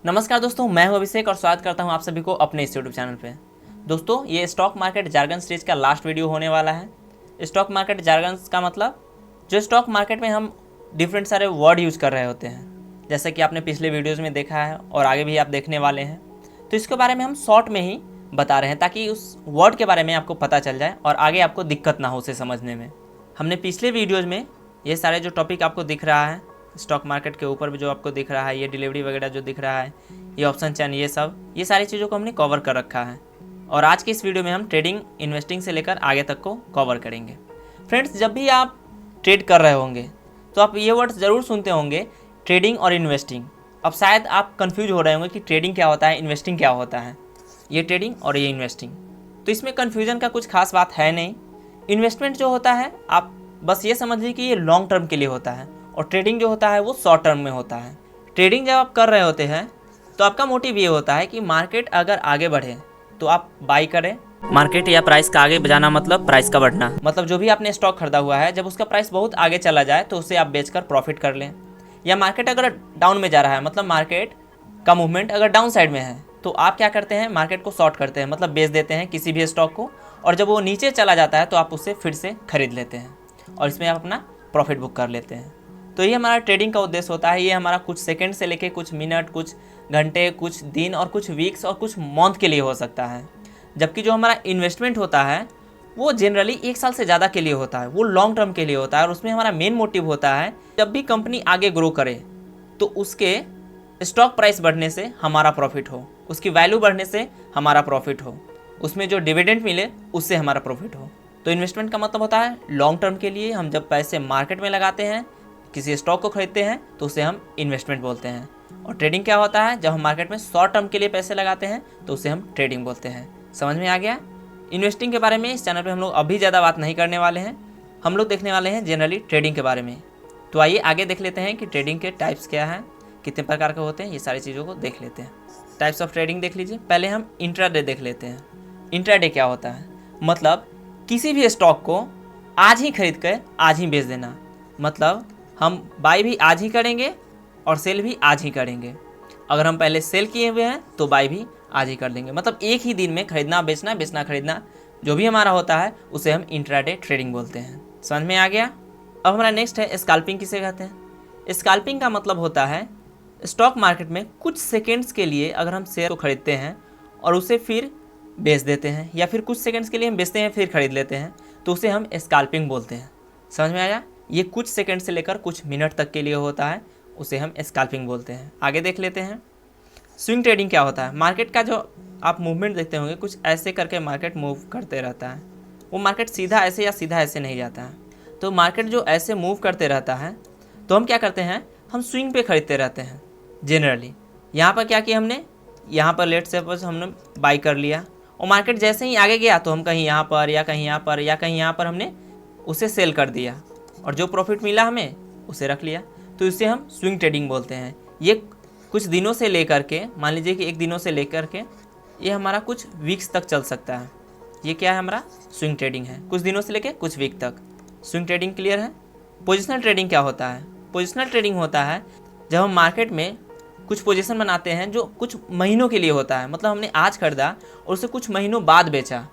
नमस्कार दोस्तों, मैं हूं अभिषेक और स्वागत करता हूं आप सभी को अपने इस यूट्यूब चैनल पे। दोस्तों, ये स्टॉक मार्केट जार्गन सीरीज का लास्ट वीडियो होने वाला है। स्टॉक मार्केट जार्गन का मतलब जो स्टॉक मार्केट में हम डिफरेंट सारे वर्ड यूज़ कर रहे होते हैं, जैसे कि आपने पिछले वीडियोज़ में देखा है और आगे भी आप देखने वाले हैं। तो इसके बारे में हम शॉर्ट में ही बता रहे हैं ताकि उस वर्ड के बारे में आपको पता चल जाए और आगे आपको दिक्कत ना हो उसे समझने में। हमने पिछले वीडियोज़ में ये सारे जो टॉपिक आपको दिख रहा है स्टॉक मार्केट के ऊपर भी जो आपको दिख रहा है, ये डिलीवरी वगैरह जो दिख रहा है, ये ऑप्शन चैन, ये सारी चीज़ों को हमने कवर कर रखा है। और आज की इस वीडियो में हम ट्रेडिंग, इन्वेस्टिंग से लेकर आगे तक को कवर करेंगे। फ्रेंड्स, जब भी आप ट्रेड कर रहे होंगे तो आप ये वर्ड्स ज़रूर सुनते होंगे, ट्रेडिंग और इन्वेस्टिंग। अब शायद आप कंफ्यूज हो रहे होंगे कि ट्रेडिंग क्या होता है, इन्वेस्टिंग क्या होता है। ये ट्रेडिंग और ये इन्वेस्टिंग, तो इसमें कन्फ्यूजन का कुछ खास बात है नहीं। इन्वेस्टमेंट जो होता है, आप बस ये समझ लीजिए कि ये लॉन्ग टर्म के लिए होता है और ट्रेडिंग जो होता है वो शॉर्ट टर्म में होता है। ट्रेडिंग जब आप कर रहे होते हैं तो आपका मोटिव ये होता है कि मार्केट अगर आगे बढ़े तो आप बाई करें। मार्केट या प्राइस का आगे जाना मतलब प्राइस का बढ़ना, मतलब जो भी आपने स्टॉक खरीदा हुआ है जब उसका प्राइस बहुत आगे चला जाए तो उसे आप बेचकर प्रॉफिट कर लें। या मार्केट अगर डाउन में जा रहा है, मतलब मार्केट का मूवमेंट अगर डाउन साइड में है तो आप क्या करते हैं, मार्केट को शॉर्ट करते हैं, मतलब बेच देते हैं किसी भी स्टॉक को। और जब वो नीचे चला जाता है तो आप उसे फिर से खरीद लेते हैं और इसमें आप अपना प्रॉफिट बुक कर लेते हैं। तो ये हमारा ट्रेडिंग का उद्देश्य होता है। ये हमारा कुछ सेकंड से लेके कुछ मिनट, कुछ घंटे, कुछ दिन और कुछ वीक्स और कुछ मंथ के लिए हो सकता है। जबकि जो हमारा इन्वेस्टमेंट होता है वो जनरली 1 साल से ज़्यादा के लिए होता है, वो लॉन्ग टर्म के लिए होता है। और उसमें हमारा मेन मोटिव होता है जब भी कंपनी आगे ग्रो करे तो उसके स्टॉक प्राइस बढ़ने से हमारा प्रॉफिट हो, उसकी वैल्यू बढ़ने से हमारा प्रॉफिट हो, उसमें जो डिविडेंड मिले उससे हमारा प्रॉफिट हो। तो इन्वेस्टमेंट का मतलब होता है लॉन्ग टर्म के लिए। हम जब पैसे मार्केट में लगाते हैं, किसी स्टॉक को खरीदते हैं तो उसे हम इन्वेस्टमेंट बोलते हैं। और ट्रेडिंग क्या होता है, जब हम मार्केट में शॉर्ट टर्म के लिए पैसे लगाते हैं तो उसे हम ट्रेडिंग बोलते हैं। समझ में आ गया? इन्वेस्टिंग के बारे में इस चैनल पे हम लोग अभी ज़्यादा बात नहीं करने वाले हैं, हम लोग देखने वाले हैं जनरली ट्रेडिंग के बारे में। तो आइए आगे देख लेते हैं कि ट्रेडिंग के टाइप्स क्या हैं, कितने प्रकार के होते हैं, ये सारी चीज़ों को देख लेते हैं। टाइप्स ऑफ ट्रेडिंग देख लीजिए। पहले हम इंट्राडे देख लेते हैं। इंट्राडे क्या होता है, मतलब किसी भी स्टॉक को आज ही खरीद कर आज ही बेच देना। मतलब हम बाई भी आज ही करेंगे और सेल भी आज ही करेंगे। अगर हम पहले सेल किए हुए हैं तो बाई भी आज ही कर देंगे। मतलब एक ही दिन में खरीदना बेचना, बेचना खरीदना, जो भी हमारा होता है उसे हम इंट्राडे ट्रेडिंग बोलते हैं। समझ में आ गया? अब हमारा नेक्स्ट है स्कैल्पिंग। किसे कहते हैं? स्कैल्पिंग का मतलब होता है स्टॉक मार्केट में कुछ सेकेंड्स के लिए अगर हम शेयर को खरीदते हैं और उसे फिर बेच देते हैं, या फिर कुछ सेकंड्स के लिए हम बेचते हैं फिर खरीद लेते हैं, तो उसे हम स्कैल्पिंग बोलते हैं। समझ में आया? ये कुछ सेकंड से लेकर कुछ मिनट तक के लिए होता है, उसे हम स्कैल्पिंग बोलते हैं। आगे देख लेते हैं स्विंग ट्रेडिंग क्या होता है। मार्केट का जो आप मूवमेंट देखते होंगे, कुछ ऐसे करके मार्केट मूव करते रहता है। वो मार्केट सीधा ऐसे या सीधा ऐसे नहीं जाता है। तो मार्केट जो ऐसे मूव करते रहता है तो हम क्या करते हैं, हम स्विंग पे खरीदते रहते हैं जनरली। यहाँ पर क्या किया हमने, यहाँ पर लेट सपोज हमने बाई कर लिया और मार्केट जैसे ही आगे गया तो हम कहीं यहाँ पर या कहीं यहाँ पर या कहीं यहाँ पर हमने उसे सेल कर दिया और जो प्रॉफिट मिला हमें उसे रख लिया। तो इसे हम स्विंग ट्रेडिंग बोलते हैं। ये कुछ दिनों से लेकर के, मान लीजिए कि 1 दिनों से लेकर के ये हमारा कुछ वीक्स तक चल सकता है। ये क्या है, हमारा स्विंग ट्रेडिंग है, कुछ दिनों से लेकर कुछ वीक तक। स्विंग ट्रेडिंग क्लियर है? पोजिशनल ट्रेडिंग क्या होता है? पोजिशनल ट्रेडिंग होता है जब हम मार्केट में कुछ पोजीशन बनाते हैं जो कुछ महीनों के लिए होता है। मतलब हमने आज खरीदा और उसे कुछ महीनों बाद बेचा,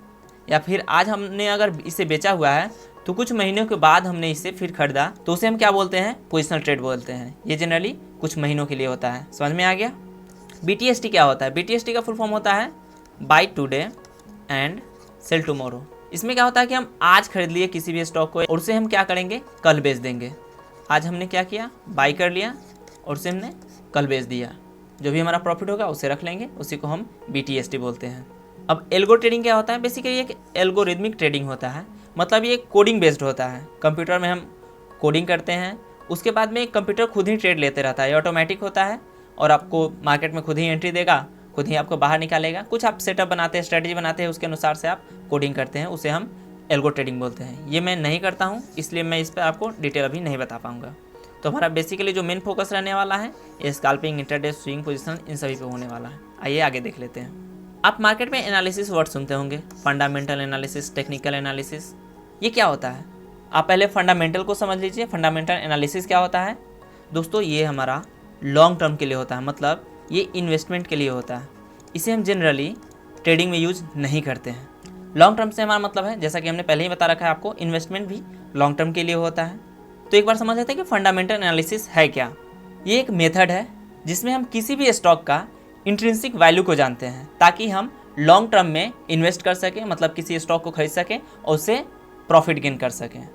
या फिर आज हमने अगर इसे बेचा हुआ है तो कुछ महीनों के बाद हमने इसे फिर खरीदा, तो उसे हम क्या बोलते हैं, पोजिशनल ट्रेड बोलते हैं। ये जनरली कुछ महीनों के लिए होता है। समझ में आ गया? BTST क्या होता है? BTST का फुल फॉर्म होता है by today and cell tomorrow. इसमें क्या होता है कि हम आज खरीद लिए किसी भी स्टॉक को और उसे हम क्या करेंगे, कल बेच देंगे। आज हमने क्या किया, बाई कर लिया और उसे हमने कल बेच दिया। जो भी हमारा प्रॉफिट होगा उसे रख लेंगे, उसी को हम BTST बोलते हैं। अब एल्गो ट्रेडिंग क्या होता है? बेसिकली एक एल्गोरिथमिक ट्रेडिंग होता है। मतलब ये कोडिंग बेस्ड होता है। कंप्यूटर में हम कोडिंग करते हैं, उसके बाद में कंप्यूटर खुद ही ट्रेड लेते रहता है। ये ऑटोमेटिक होता है और आपको मार्केट में खुद ही एंट्री देगा, खुद ही आपको बाहर निकालेगा। कुछ आप सेटअप बनाते हैं, स्ट्रेटजी बनाते हैं, उसके अनुसार से आप कोडिंग करते हैं, उसे हम एल्गो ट्रेडिंग बोलते हैं। ये मैं नहीं करता हूँ, इसलिए मैं इस पर आपको डिटेल अभी नहीं बता पाऊँगा। तो हमारा बेसिकली जो मेन फोकस रहने वाला है ये स्कैल्पिंग, इंट्राडे, स्विंग पोजीशन, इन सभी पे होने वाला है। आइए आगे देख लेते हैं। आप मार्केट में एनालिसिस वर्ड सुनते होंगे, फंडामेंटल एनालिसिस, टेक्निकल एनालिसिस। ये क्या होता है? आप पहले फंडामेंटल को समझ लीजिए। फंडामेंटल एनालिसिस क्या होता है? दोस्तों, ये हमारा लॉन्ग टर्म के लिए होता है। मतलब ये इन्वेस्टमेंट के लिए होता है, इसे हम जनरली ट्रेडिंग में यूज नहीं करते हैं। लॉन्ग टर्म से हमारा मतलब है, जैसा कि हमने पहले ही बता रखा है आपको, इन्वेस्टमेंट भी लॉन्ग टर्म के लिए होता है। तो एक बार समझ लेते हैं कि फंडामेंटल एनालिसिस है क्या। ये एक मेथड है जिसमें हम किसी भी स्टॉक का इंट्रिंसिक वैल्यू को जानते हैं ताकि हम लॉन्ग टर्म में इन्वेस्ट कर सकें, मतलब किसी स्टॉक को खरीद सकें और उससे प्रॉफिट गेन कर सकें।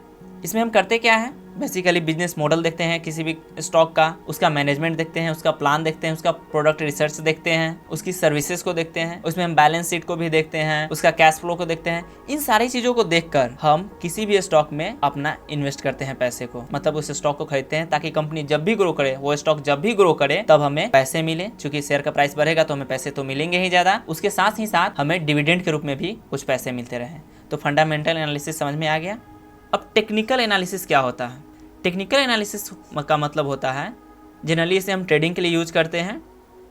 इसमें हम करते क्या है, बेसिकली बिजनेस मॉडल देखते हैं किसी भी स्टॉक का, उसका मैनेजमेंट देखते हैं, उसका प्लान देखते हैं, उसका प्रोडक्ट रिसर्च देखते हैं, उसकी सर्विसेज को देखते हैं, उसमें हम बैलेंस शीट को भी देखते हैं, उसका कैश फ्लो को देखते हैं। इन सारी चीज़ों को देखकर हम किसी भी स्टॉक में अपना इन्वेस्ट करते हैं पैसे को, मतलब उस स्टॉक को खरीदते हैं ताकि कंपनी जब भी ग्रो करे, वो स्टॉक जब भी ग्रो करे तब हमें पैसे मिले। चूंकि शेयर का प्राइस बढ़ेगा तो हमें पैसे तो मिलेंगे ही ज़्यादा, उसके साथ ही साथ हमें डिविडेंड के रूप में भी कुछ पैसे मिलते रहे। तो फंडामेंटल एनालिसिस समझ में आ गया। अब टेक्निकल एनालिसिस क्या होता है? टेक्निकल एनालिसिस का मतलब होता है, जनरली इसे हम ट्रेडिंग के लिए यूज करते हैं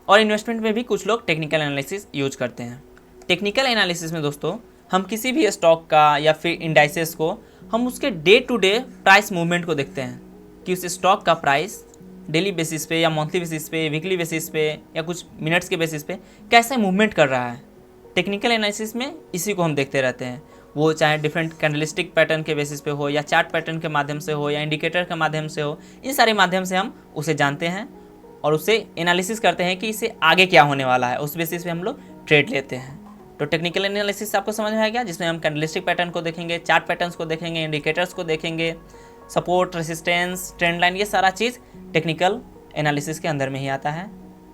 और इन्वेस्टमेंट में भी कुछ लोग टेक्निकल एनालिसिस यूज करते हैं। टेक्निकल एनालिसिस में दोस्तों हम किसी भी स्टॉक का या फिर इंडाइसेस को हम उसके day to day price movement को देखते हैं कि उस स्टॉक का प्राइस डेली बेसिस पे या मंथली बेसिस पे, वीकली बेसिस पे या कुछ मिनट्स के बेसिस पे कैसे मूवमेंट कर रहा है। टेक्निकल एनालिसिस में इसी को हम देखते रहते हैं, वो चाहे डिफरेंट कैंडलस्टिक पैटर्न के बेसिस पे हो या चार्ट पैटर्न के माध्यम से हो या इंडिकेटर के माध्यम से हो, इन सारे माध्यम से हम उसे जानते हैं और उसे एनालिसिस करते हैं कि इससे आगे क्या होने वाला है, उस बेसिस पे हम लोग ट्रेड लेते हैं। तो टेक्निकल एनालिसिस आपको समझ में आ गया, जिसमें हम कैंडलस्टिक पैटर्न को देखेंगे, चार्ट पैटर्न्स को देखेंगे, इंडिकेटर्स को देखेंगे, सपोर्ट, रेसिस्टेंस, ट्रेंड लाइन, ये सारा चीज़ टेक्निकल एनालिसिस के अंदर में ही आता है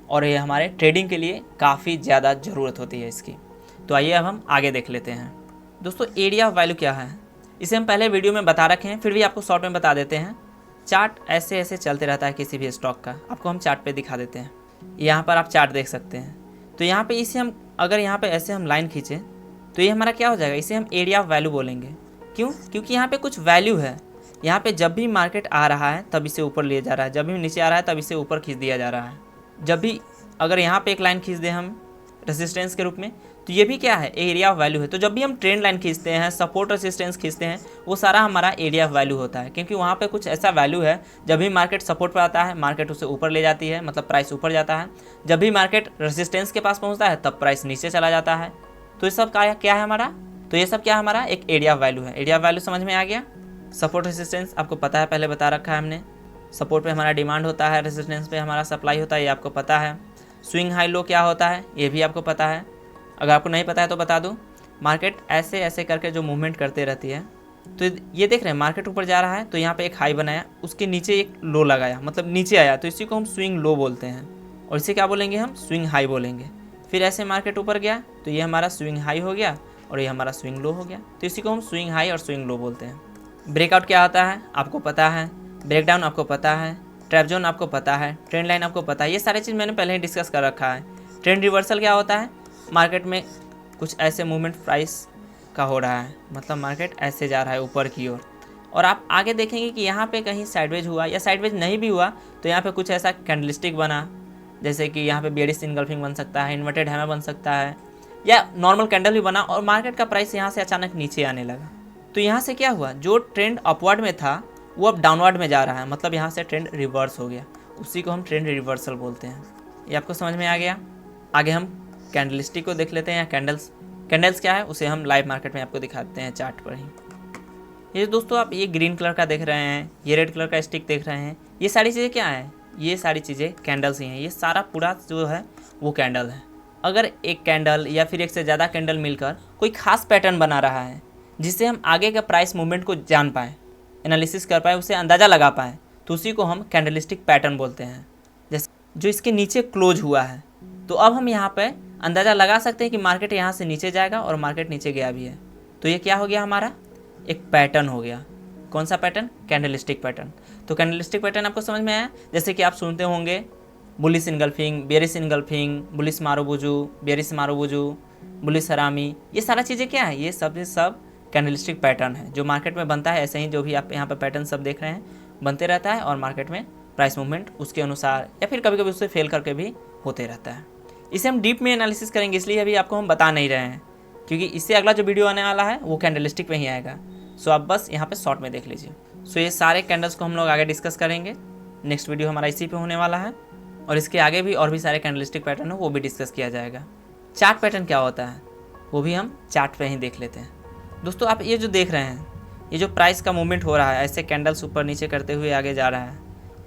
और ये हमारे ट्रेडिंग के लिए काफ़ी ज़्यादा ज़रूरत होती है इसकी। तो आइए अब हम आगे देख लेते हैं। दोस्तों एरिया ऑफ वैल्यू क्या है, इसे हम पहले वीडियो में बता रखे हैं, फिर भी आपको शॉर्ट में बता देते हैं। चार्ट ऐसे ऐसे चलते रहता है किसी भी स्टॉक का, आपको हम चार्ट पे दिखा देते हैं। यहाँ पर आप चार्ट देख सकते हैं। तो यहाँ पे इसे हम अगर यहाँ पे ऐसे हम लाइन खींचें तो ये हमारा क्या हो जाएगा, इसे हम एरिया ऑफ वैल्यू बोलेंगे। क्यों? क्योंकि यहाँ पे कुछ वैल्यू है। यहाँ पे जब भी मार्केट आ रहा है तब इसे ऊपर लिया जा रहा है, जब भी नीचे आ रहा है तब इसे ऊपर खींच दिया जा रहा है। जब भी अगर यहाँ पे एक लाइन खींच दें हम रेसिस्टेंस के रूप में, तो ये भी क्या है, एरिया ऑफ वैल्यू है। तो जब भी हम ट्रेंड लाइन खींचते हैं, सपोर्ट रेसिस्टेंस खींचते हैं, वो सारा हमारा एरिया ऑफ वैल्यू होता है, क्योंकि वहाँ पे कुछ ऐसा वैल्यू है, जब भी मार्केट सपोर्ट पर आता है मार्केट उसे ऊपर ले जाती है, मतलब प्राइस ऊपर जाता है। जब भी मार्केट रेसिस्टेंस के पास पहुँचता है तब प्राइस नीचे चला जाता है। तो ये सब क्या है हमारा, तो ये सब क्या है हमारा, एक एरिया ऑफ वैल्यू है। एरिया ऑफ वैल्यू समझ में आ गया। सपोर्ट रेसिस्टेंस आपको पता है, पहले बता रखा है हमने। सपोर्ट पे हमारा डिमांड होता है, रेसिस्टेंस पे हमारा सप्लाई होता है, ये आपको पता है। स्विंग हाई लो क्या होता है ये भी आपको पता है, अगर आपको नहीं पता है तो बता दूं। मार्केट ऐसे ऐसे करके जो मूवमेंट करते रहती है, तो ये देख रहे हैं मार्केट ऊपर जा रहा है तो यहाँ पे एक हाई बनाया, उसके नीचे एक लो लगाया, मतलब नीचे आया, तो इसी को हम स्विंग लो बोलते हैं और इसे क्या बोलेंगे, हम स्विंग हाई बोलेंगे। फिर ऐसे मार्केट ऊपर गया तो ये हमारा स्विंग हाई हो गया और ये हमारा स्विंग लो हो गया, तो इसी को हम स्विंग हाई और स्विंग लो बोलते हैं। ब्रेकआउट क्या होता है आपको पता है, ब्रेकडाउन आपको पता है, ट्रैप जोन आपको पता है, ट्रेंड लाइन आपको पता है, ये सारी चीज़ मैंने पहले ही डिस्कस कर रखा है। ट्रेंड रिवर्सल क्या होता है, मार्केट में कुछ ऐसे मूवमेंट प्राइस का हो रहा है, मतलब मार्केट ऐसे जा रहा है ऊपर की ओर, और आप आगे देखेंगे कि यहाँ पे कहीं साइडवेज हुआ या साइडवेज नहीं भी हुआ तो यहाँ पे कुछ ऐसा कैंडलस्टिक बना, जैसे कि यहाँ पे बेयरिश इनगल्फिंग बन सकता है, इन्वर्टेड हैमर बन सकता है, या नॉर्मल कैंडल भी बना और मार्केट का प्राइस यहाँ से अचानक नीचे आने लगा। तो यहाँ से क्या हुआ, जो ट्रेंड अपवर्ड में था वो अब डाउनवर्ड में जा रहा है, मतलब यहाँ से ट्रेंड रिवर्स हो गया, उसी को हम ट्रेंड रिवर्सल बोलते हैं। ये आपको समझ में आ गया। आगे हम कैंडलस्टिक को देख लेते हैं, या कैंडल्स क्या है उसे हम लाइव मार्केट में आपको दिखाते हैं चार्ट पर ही। ये दोस्तों आप ये ग्रीन कलर का देख रहे हैं, ये रेड कलर का स्टिक देख रहे हैं, ये सारी चीज़ें क्या है, ये सारी चीज़ें कैंडल्स ही हैं। ये सारा पूरा जो है वो कैंडल है। अगर एक कैंडल या फिर एक से ज़्यादा कैंडल मिलकर कोई खास पैटर्न बना रहा है जिससे हम आगे का प्राइस मूवमेंट को जान पाएँ, एनालिसिस कर पाए, उसे अंदाज़ा लगा पाएँ, तो उसी को हम कैंडलिस्टिक पैटर्न बोलते हैं। जैसे जो इसके नीचे क्लोज हुआ है, तो अब हम यहाँ पे अंदाज़ा लगा सकते हैं कि मार्केट यहाँ से नीचे जाएगा और मार्केट नीचे गया भी है, तो ये क्या हो गया, हमारा एक पैटर्न हो गया। कौन सा पैटर्न, कैंडलस्टिक पैटर्न। तो कैंडलस्टिक पैटर्न आपको समझ में आया। जैसे कि आप सुनते होंगे bullish engulfing, bearish engulfing, bullish marubozu, bearish marubozu, bullish harami, ये सारा चीज़ें क्या है, ये सब कैंडलस्टिक पैटर्न है जो मार्केट में बनता है। ऐसे ही जो भी आप यहाँ पर पैटर्न सब देख रहे हैं बनते रहता है और मार्केट में प्राइस मूवमेंट उसके अनुसार या फिर कभी कभी उससे फेल करके भी होते रहता है। इसे हम डीप में एनालिसिस करेंगे, इसलिए अभी आपको हम बता नहीं रहे हैं, क्योंकि इससे अगला जो वीडियो आने वाला है वो कैंडलस्टिक पे ही आएगा। सो आप बस यहाँ पे शॉर्ट में देख लीजिए। सो ये सारे कैंडल्स को हम लोग आगे डिस्कस करेंगे, नेक्स्ट वीडियो हमारा इसी पे होने वाला है। और इसके आगे भी और भी सारे कैंडलस्टिक पैटर्न है, वो भी डिस्कस किया जाएगा। चार्ट पैटर्न क्या होता है वो भी हम चार्ट पे ही देख लेते हैं। दोस्तों आप ये जो देख रहे हैं, ये जो प्राइस का मूवमेंट हो रहा है, ऐसे कैंडल्स ऊपर नीचे करते हुए आगे जा रहा है,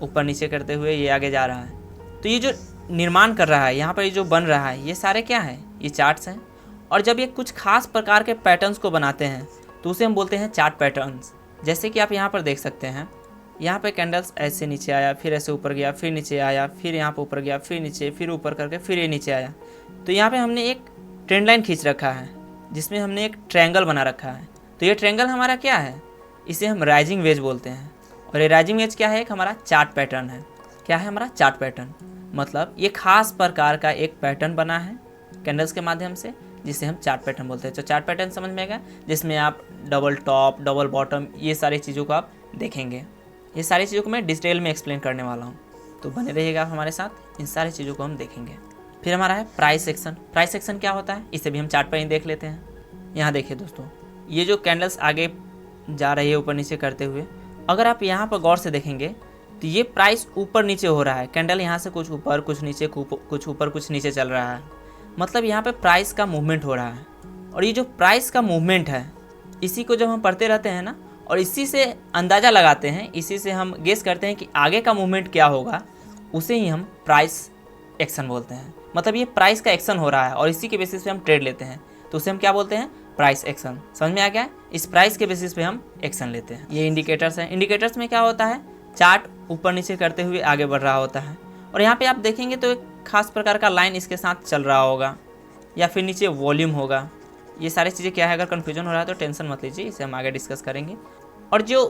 ऊपर नीचे करते हुए ये आगे जा रहा है। तो ये जो निर्माण कर रहा है यहाँ पर, ये जो बन रहा है, ये सारे क्या है, ये चार्ट्स हैं। और जब ये कुछ खास प्रकार के पैटर्न्स को बनाते हैं तो उसे हम बोलते हैं चार्ट पैटर्न्स। जैसे कि आप यहाँ पर देख सकते हैं, यहाँ पे कैंडल्स ऐसे नीचे आया, फिर ऐसे ऊपर गया, फिर नीचे आया, फिर यहाँ पे ऊपर गया, फिर नीचे, फिर ऊपर करके फिर ये नीचे आया। तो यहाँ पे हमने एक ट्रेंड लाइन खींच रखा है जिसमें हमने एक ट्रायंगल बना रखा है। तो ये ट्रायंगल हमारा क्या है, इसे हम राइजिंग वेज बोलते हैं। और ये राइजिंग वेज क्या है, एक हमारा चार्ट पैटर्न है। क्या है हमारा चार्ट पैटर्न, मतलब ये खास प्रकार का एक पैटर्न बना है कैंडल्स के माध्यम से, जिसे हम चार्ट पैटर्न बोलते हैं। तो चार्ट पैटर्न समझ में आएगा, जिसमें आप डबल टॉप, डबल बॉटम, ये सारी चीज़ों को आप देखेंगे। ये सारी चीज़ों को मैं डिटेल में एक्सप्लेन करने वाला हूँ, तो बने रहिएगा आप हमारे साथ, इन सारी चीज़ों को हम देखेंगे। फिर हमारा है प्राइस एक्शन। प्राइस एक्शन क्या होता है, इसे भी हम चार्ट पर ही देख लेते हैं। यहाँ देखिए दोस्तों, ये जो कैंडल्स आगे जा रही है ऊपर नीचे करते हुए, अगर आप यहाँ पर गौर से देखेंगे तो ये प्राइस ऊपर नीचे हो रहा है। कैंडल यहाँ से कुछ ऊपर, कुछ नीचे, कुछ ऊपर, कुछ नीचे चल रहा है, मतलब यहाँ पे प्राइस का मूवमेंट हो रहा है। और ये जो प्राइस का मूवमेंट है, इसी को जब हम पढ़ते रहते हैं ना, और इसी से अंदाज़ा लगाते हैं, इसी से हम गेस करते हैं कि आगे का मूवमेंट क्या होगा, उसे ही हम प्राइस एक्शन बोलते हैं। मतलब ये प्राइस का एक्शन हो रहा है और इसी के बेसिस पे हम ट्रेड लेते हैं, तो उसे हम क्या बोलते हैं, प्राइस एक्शन। समझ में आ गया, इस प्राइस के बेसिस पे हम एक्शन लेते हैं। ये इंडिकेटर्स हैं। इंडिकेटर्स में क्या होता है, चार्ट ऊपर नीचे करते हुए आगे बढ़ रहा होता है, और यहाँ पे आप देखेंगे तो एक खास प्रकार का लाइन इसके साथ चल रहा होगा, या फिर नीचे वॉल्यूम होगा। ये सारी चीज़ें क्या है, अगर कन्फ्यूजन हो रहा है तो टेंशन मत लीजिए, इसे हम आगे डिस्कस करेंगे। और जो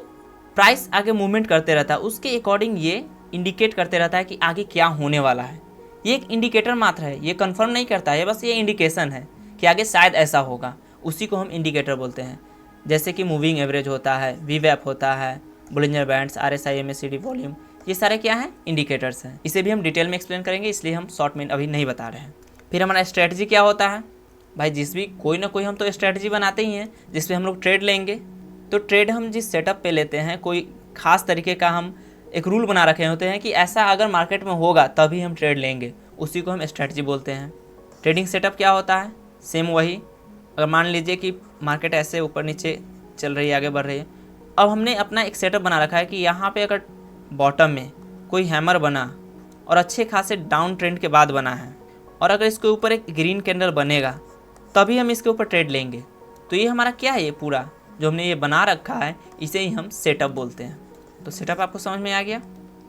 प्राइस आगे मूवमेंट करते रहता है, उसके अकॉर्डिंग ये इंडिकेट करते रहता है कि आगे क्या होने वाला है। ये एक इंडिकेटर मात्र है, ये कंफर्म नहीं करता है, बस ये इंडिकेशन है कि आगे शायद ऐसा होगा, उसी को हम इंडिकेटर बोलते हैं। जैसे कि मूविंग एवरेज होता है, वीवैप होता है, Bollinger bands, RSI, MACD, volume, ये सारे क्या हैं, इंडिकेटर्स हैं। इसे भी हम डिटेल में एक्सप्लेन करेंगे, इसलिए हम शॉर्ट में अभी नहीं बता रहे हैं। फिर हमारा स्ट्रेटजी क्या होता है भाई, जिस भी कोई ना कोई हम तो स्ट्रेटजी बनाते ही हैं जिस पे हम लोग ट्रेड लेंगे। तो ट्रेड हम जिस सेटअप पे लेते हैं, कोई खास तरीके का हम एक रूल बना रखे होते हैं कि ऐसा अगर मार्केट में होगा तभी हम ट्रेड लेंगे, उसी को हम स्ट्रेटजी बोलते हैं। ट्रेडिंग सेटअप क्या होता है, सेम वही। अगर मान लीजिए कि मार्केट ऐसे ऊपर नीचे चल रही है, आगे बढ़ रही है, अब हमने अपना एक सेटअप बना रखा है कि यहाँ पे अगर बॉटम में कोई हैमर बना और अच्छे खासे डाउन ट्रेंड के बाद बना है, और अगर इसके ऊपर एक ग्रीन कैंडल बनेगा तभी हम इसके ऊपर ट्रेड लेंगे। तो ये हमारा क्या है, ये पूरा जो हमने ये बना रखा है, इसे ही हम सेटअप बोलते हैं। तो सेटअप आपको समझ में आ गया।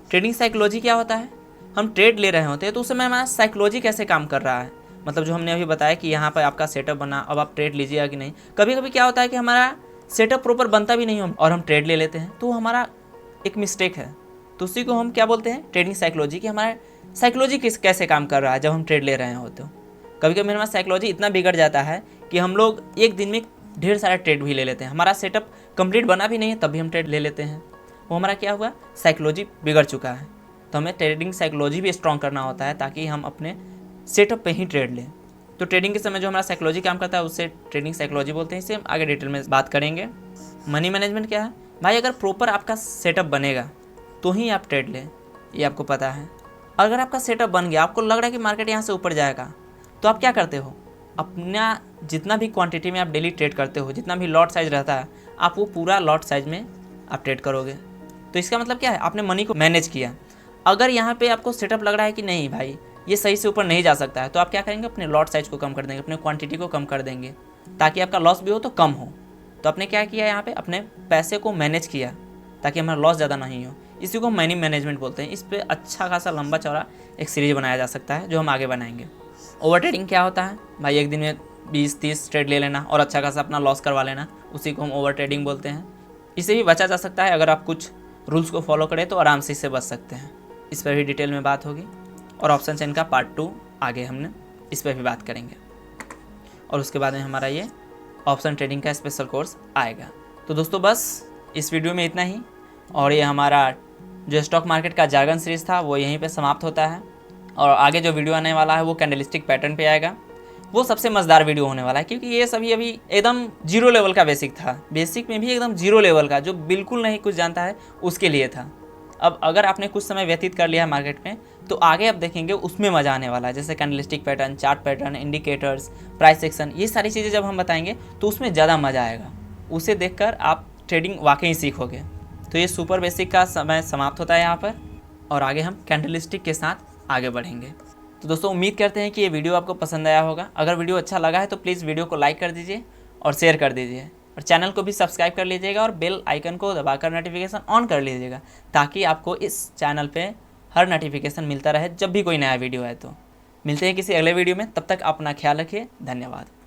ट्रेडिंग साइकोलॉजी क्या होता है, हम ट्रेड ले रहे होते हैं तो उस समय हमारा साइकोलॉजी कैसे काम कर रहा है, मतलब जो हमने अभी बताया कि यहाँ पर आपका सेटअप बना, अब आप ट्रेड लीजिएगा कि नहीं। कभी कभी क्या होता है कि हमारा सेटअप प्रॉपर बनता भी नहीं हो और हम ट्रेड ले लेते हैं, तो हमारा एक मिस्टेक है। तो उसी को हम क्या बोलते हैं, ट्रेडिंग साइकोलॉजी, कि हमारा साइकोलॉजी कैसे काम कर रहा है जब हम ट्रेड ले रहे होते हो। कभी कभी हमारा साइकोलॉजी इतना बिगड़ जाता है कि हम लोग एक दिन में ढेर सारा ट्रेड भी ले लेते हैं, हमारा सेटअप कंप्लीट बना भी नहीं है तब भी हम ट्रेड ले लेते हैं। वो हमारा क्या हुआ, साइकोलॉजी बिगड़ चुका है। तो हमें ट्रेडिंग साइकोलॉजी भी स्ट्रॉन्ग करना होता है ताकि हम अपने सेटअप पे ही ट्रेड लें। तो ट्रेडिंग के समय जो हमारा साइकोलॉजी काम करता है उसे ट्रेडिंग साइकोलॉजी बोलते हैं। इसे हम आगे डिटेल में बात करेंगे। मनी मैनेजमेंट क्या है भाई, अगर प्रॉपर आपका सेटअप बनेगा तो ही आप ट्रेड लें, ये आपको पता है। अगर आपका सेटअप बन गया, आपको लग रहा है कि मार्केट यहाँ से ऊपर जाएगा, तो आप क्या करते हो, अपना जितना भी क्वांटिटी में आप डेली ट्रेड करते हो, जितना भी लॉट साइज रहता है, आप वो पूरा लॉट साइज में आप ट्रेड करोगे। तो इसका मतलब क्या है, आपने मनी को मैनेज किया। अगर यहाँ पे आपको सेटअप लग रहा है कि नहीं भाई ये सही से ऊपर नहीं जा सकता है, तो आप क्या करेंगे, अपने लॉट साइज को कम कर देंगे, अपने क्वांटिटी को कम कर देंगे, ताकि आपका लॉस भी हो तो कम हो। तो आपने क्या किया, यहाँ पे अपने पैसे को मैनेज किया ताकि हमारा लॉस ज़्यादा नहीं हो। इसी को मनी मैनेजमेंट बोलते हैं। इस पर अच्छा खासा लंबा चौड़ा एक सीरीज बनाया जा सकता है जो हम आगे बनाएंगे। ओवर ट्रेडिंग क्या होता है भाई, एक दिन में 20-30 ट्रेड ले लेना और अच्छा खासा अपना लॉस करवा लेना, उसी को हम ओवर ट्रेडिंग बोलते हैं। इसे भी बचा जा सकता है, अगर आप कुछ रूल्स को फॉलो करें तो आराम से इससे बच सकते हैं। इस पर भी डिटेल में बात होगी, और ऑप्शन चेन का पार्ट 2 आगे हमने इस पर भी बात करेंगे, और उसके बाद में हमारा ये ऑप्शन ट्रेडिंग का स्पेशल कोर्स आएगा। तो दोस्तों बस इस वीडियो में इतना ही, और ये हमारा जो स्टॉक मार्केट का जार्गन सीरीज था वो यहीं पे समाप्त होता है। और आगे जो वीडियो आने वाला है वो कैंडलस्टिक पैटर्न पे आएगा। वो सबसे मज़ेदार वीडियो होने वाला है, क्योंकि ये सभी अभी एकदम जीरो लेवल का बेसिक था, बेसिक में भी एकदम जीरो लेवल का, जो बिल्कुल नहीं कुछ जानता है उसके लिए था। अब अगर आपने कुछ समय व्यतीत कर लिया है मार्केट में, तो आगे आप देखेंगे उसमें मज़ा आने वाला है। जैसे candlestick pattern, chart pattern, indicators, price action, ये सारी चीज़ें जब हम बताएंगे तो उसमें ज़्यादा मज़ा आएगा। उसे देखकर आप ट्रेडिंग वाकई सीखोगे। तो ये सुपर बेसिक का समय समाप्त होता है यहाँ पर, और आगे हम कैंडलस्टिक के साथ आगे बढ़ेंगे। तो दोस्तों उम्मीद करते हैं कि ये वीडियो आपको पसंद आया होगा। अगर वीडियो अच्छा लगा है तो प्लीज़ वीडियो को लाइक कर दीजिए और शेयर कर दीजिए, और चैनल को भी सब्सक्राइब कर लीजिएगा और बेल आइकन को दबाकर नोटिफिकेशन ऑन कर लीजिएगा, ताकि आपको इस चैनल पे हर नोटिफिकेशन मिलता रहे जब भी कोई नया वीडियो आए। तो मिलते हैं किसी अगले वीडियो में, तब तक अपना ख्याल रखिए। धन्यवाद।